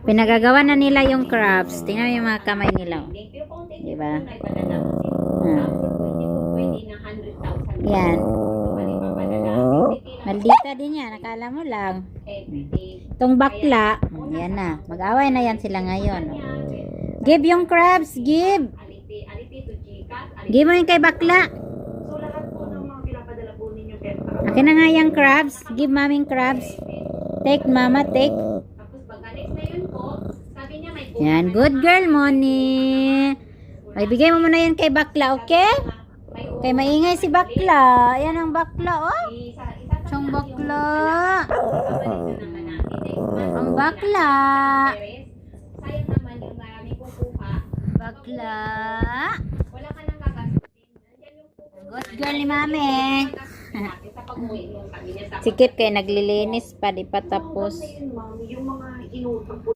Pinagagawa na nila yung crabs. Tingnan mo yung mga kamay nila. Diba? Yan. Maldita din yan. Nakala mo lang. Itong bakla. Yan na. Mag-away na yan sila ngayon. Give yung crabs. Give. Give mo yung kay bakla. Akin na nga yung crabs. Give maming crabs. Take mama. Take. Yan. Good girl, Moni. Ay, bigay mo muna yan kay bakla, okay? Kay maingay si bakla. Ayan ang bakla, oh. Siyang bakla. Ang bakla. Bakla. Good girl ni mami. Sikip kay naglilinis pa, di pa tapos.